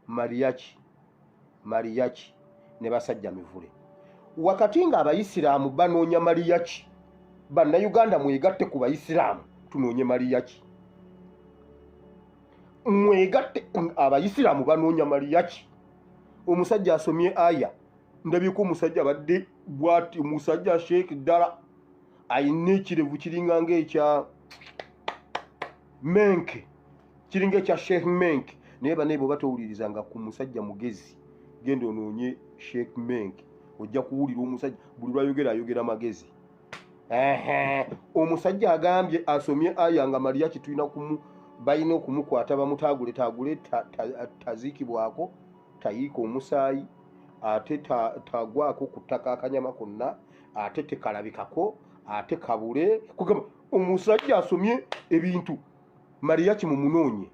mariachi ne basajja mivule wakati nga abayisiraamu banoonya mariachi bannayuganda mwegatte ku bayisiraamu tunoonye mariachi mwegatte abayisiraamu banoonya mariachi omusajja asomye aya ndabyeko omusajja badde bwati musajja Sheikh ddala ayina ekirevu kiringa ng'ekya Menke kiringa ekya Sheikh Menke naye bane bo batowulirizanga ku musajja mugezi genda onoonye Sheikh Menke ojja kuwulira omusajja buli lwayogera magezi omusajja agambye asomye aya nga mariachi tulina balina okumukwata bamutagule taziikibwako tayiika omusaayi ate tagwako ku ttaka akanyama konna ate tekalabikako ate kabule kugamba omusajja asomye ebintu mariachi mumunoonye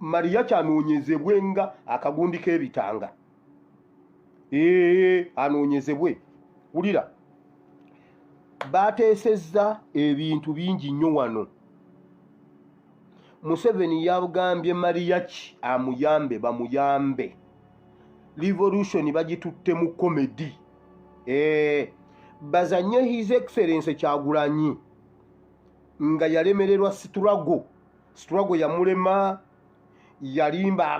mariachi anoonyezebwe nga akagundi k'ebitanga anoonyezebwe wulira bateesezza ebintu bingi nnyo wano Museveni yagambye mariachi amuyambe bamuyambe revolution bagitutte mu comedy bazanye his excellence Kyagulanyi nga yalemererwa struggle yamulema yalimba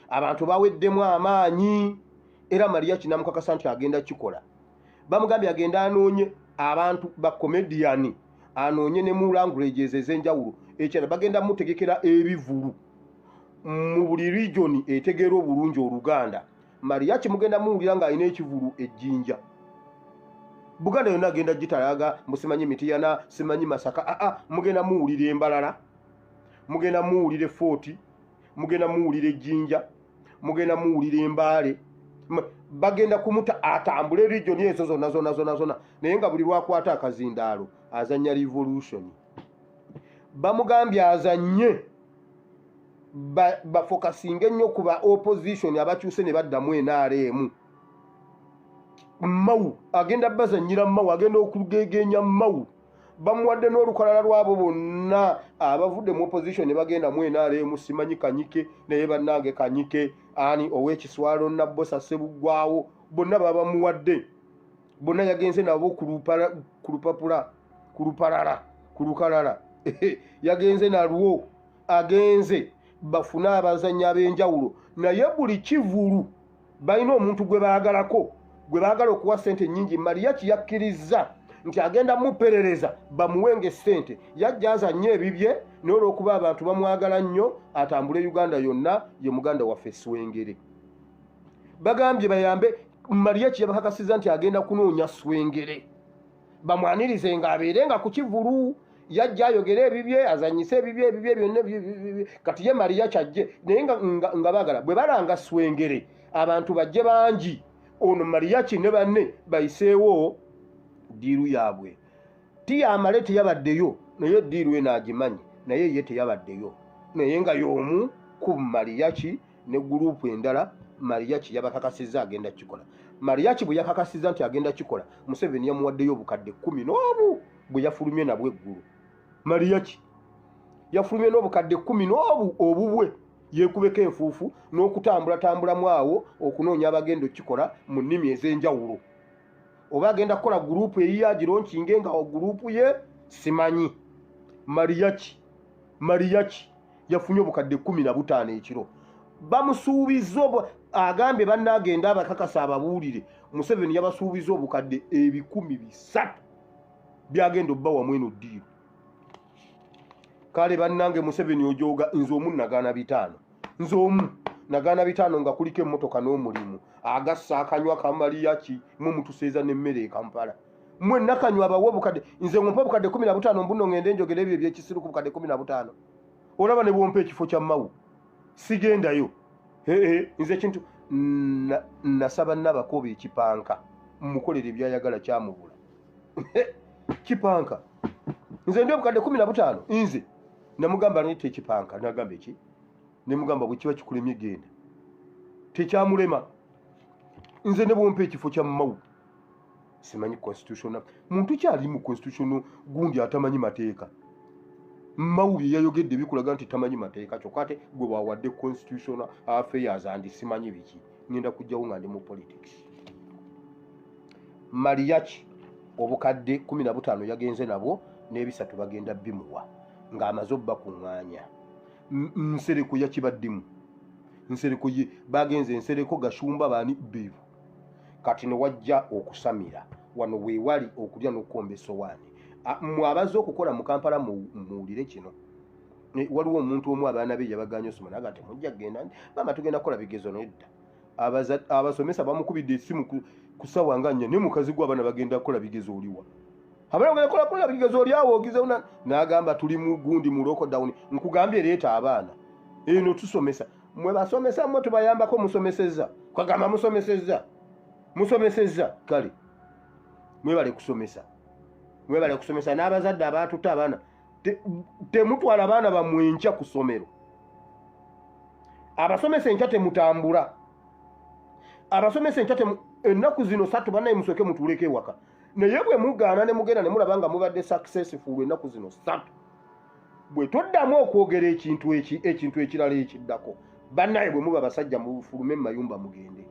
abantu baweddemu amaanyi era mariachi namukakasa nti agenda kikola bamugambye agenda anoonye abantu ba comedian anoonye ne mu languages ez'enjawulo ekyala bagenda mutegekera ebivulu mu buli region etegera obulungi Oluganda mariachi mugenda muwulira nga alina ekivulu ejjinja Buganda yonna agenda gitalaga musimanyi Mitiyana simanyi Masaka mugenda muwulira Embalala mugenda muwulira Fort mugenda muwulira ejjinja mugenda muwulira Embaale bagenda kumuta atambule region ezo zonna naye nga buli lwakwata akazindaalo azanya revolution bamugambye azanye bafokasinga ennyo ku ba opposition abakyuse ne baddamu NRM Mawu agenda bazanyira Mawu agenda okugegenya Mawu bamuwadde n'olukalala lwabo bonna abavudde mu opposition ne bagenda mu NRM simanyi Kanyike naye bannange Kanyike ani ow'ekiswalo Nabbosa Sebugwawo bonna babamuwadde bonna yagenze nabo ku lukalala yagenze nalwo agenze bafuna abazanya ab'enjawulo naye buli kivulu balina omuntu gwe baagala okuwa sente nnyingi mariachi yakkiriza nti agenda muperereza bamuwenge sente yajja azanye ebibye n'olwokuba abantu bamwagala nnyo atambule Uganda yonna ye muganda waffe Swengere bagambye bayambe mariachi yabakakasiza nti agenda kunoonya Swengere bamwanirize nga abeere nga ku kivulu yajja ayogera ebibye azanyise ebibye byonna kati ye mariachi ajje naye nga baagala bwe balanga Swengere abantu bajje bangi ono mariachi ne banne bayiseewo diiru yaabwe tiyamale teyabaddeyo naye diiru we naagimanyi naye ye teyabaddeyo naye nga y'omu ku mariachi ne gurupu endala mariachi yabakakasizza agenda kikola mariachi bwe yakakasizza nti agenda kikola Museveni yamuwaddeyo obukadde 11 bwe yafulumye nabwo eggulu mariachi yafulumye n'obukadde 11 obubwe yeekubeko enfuufu n'okutambula awo okunoonya abagenda okikola mu nnimi ez'enjawulo oba agenda kukola gurupu eyiyagironkinge nga gurupu ye simanyi mariachi yafunye obukadde 15 ekiro bamusuubiza agambye bannaagenda abakakasa ababuulire Museveni yabasuubiza obukadde 300 byagenda obba wamu eno ddiiro kale bannange Museveni ojooga nze omu nagaana 5 nze omu nagaana 5 nga kuliko emmotoka n'omulimu agassa akanywa ka mariachi mu mutuseeza n'emmere e Kampala mwenna kanywa abawe obukadde nze ngompa obukadde 15 mbuno ngende njogera ebyo ebyekisiru ku bukadde 15 olaba ne bwompa ekifo kya Mawu sigendayo nze kintu nasaba Nabakoba ekipanka mukolere byayagala kyamubula kipanka nze ndi obukadde 15 nze namugamba nti ekipanka nagamba eki nemugamba bwe kiba kikulemye genda tekyamulema nze ne bwompa ekifo kya Mawu simanyi constitutional muntu kyali mu constitutional gundi atamanyi mateeka mawulire yayogedde bikulaga nti tamanyi mateeka kyokka ate gwe wawadde constitutional affairs andi simanyi biki ngenda kujjawo nga ndi mu politics. Mariachi obukadde 15 yagenze nabwo n'ebisatu bagenda bimuwa ng'amaze obbakuŋŋaanya. Nsereko yakibaddimu nsereko ye bagenze nsereko gashumba baani bivu kati ne wajja okusamira wano weewali okulya n'okukomba essowaani. Mwabaze okukola mu Kampala muwulire kino. Waliwo omuntu omu abaana be yabaganya osoma naga temujja kugenda maama tugenda kukola bigezo nedda. Abasomesa bamukubidde essimu ku ssaawa nga 4 ne mukazi gwe abaana bagenda kukola bigezo oliwa. Abaana bagenda kukola bigezo oli awo ogize n'agamba tuli mu gundi mu lockdown nkugambye leeta abaana. Eno tusomesa. Mwe basomesa mwe tubayambako musomesezza. Kwagamba musomesezza kale. Mwebale kusomesa. Mwebale kusomesa n'abazadde abaatuta abaana. Temutwala abaana bammwe enkya ku ssomero. Abasomesa enkya temutambula. Abasomesa enkya ennaku zino 3 bannaye musooke mutuuleko ewaka. Naye bwe mugaana ne mugenda ne mulaba nga mubadde successful ennaku zino 3. Bwe toddamu okwogera ekintu ekirala ekiddako. Bannaye bwe muba basajja mufulume mu mayumba mugende.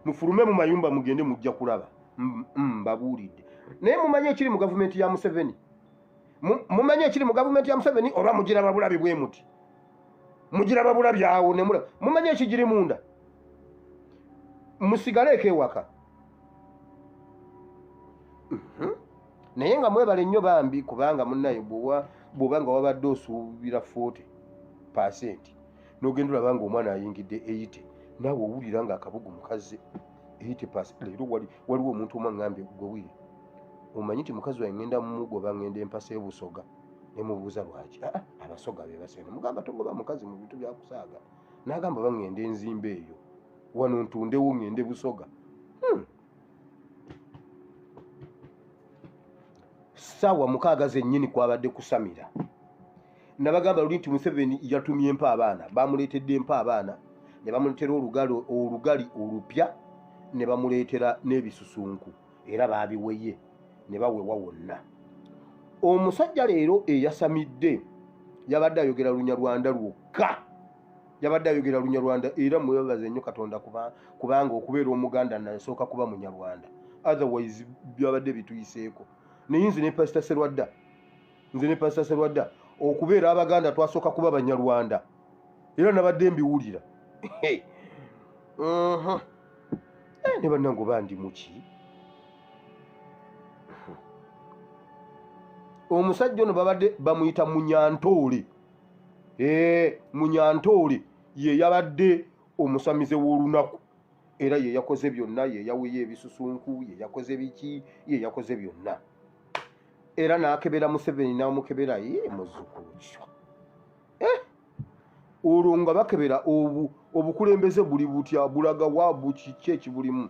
Mufulume mu mayumba mugende mujja kulaba. Babuulidde. Naye mumanye ekiri mu gavumenti ya Museveni. Mumanye ekiri mu gavumenti ya Museveni oba mugira babulabi bwe muti. Mugira babulabi awo ne mulaba. Mumanye ekigiri munda. Musigaleeko ewaka. Naye nga mwebale nnyo bambi kubanga munnaye bw'obanga wabadde osuubira 40% n'ogenda olaba nga omwana ayingidde 80 naawe owulira nga akabugu mukaze 80%. Leero waliwo omuntu omu aŋŋambye gwewire omanyi nti mukazi wange ngenda mumugoba ngenda empasa y'obusoga ne mubuuza lwaki. Abasoga be basene mugamba togoba mukazi mu bintu bya kusaaga n'agamba bangenda enzimba eyo wano ntundewo ngende busoga. Ssaawa 6 zennyini kwabadde kusamira. Nabagamba luli nti Museveni yatumye empa abaana bamuleetedde empa abaana ne bamuleetera olugali olupya ne bamuleetera n'ebisusunku era baabiweye ne bawewa wonna. Omusajja leero eyasamidde yabadde ayogera Lunyarwanda lwokka. Yabadde ayogera Lunyarwanda era mwebabaze nnyo Katonda kubanga okubeera Omuganda nasooka kuba Munyarwanda. Otherwise byabadde bituyiseeko. Nze ne Pastor Serwadda okubeera Abaganda twasooka kuba Banyarwanda era nabadde mbiwulira. Ne bannange bandi muki omusajja ono babadde bamuyita Munyantoole. Munyantoole ye yabadde omusamize w'olunaku era ye yakoze byonna, ye yaweya ebisusunku, ye yakoze biki, ye yakoze byonna. Era n'akebera Museveni n'amukebera muzzukulu kyo. Olwo nga bakebera obukulembeze buli butya bulaga waabu kiki ekibulimu.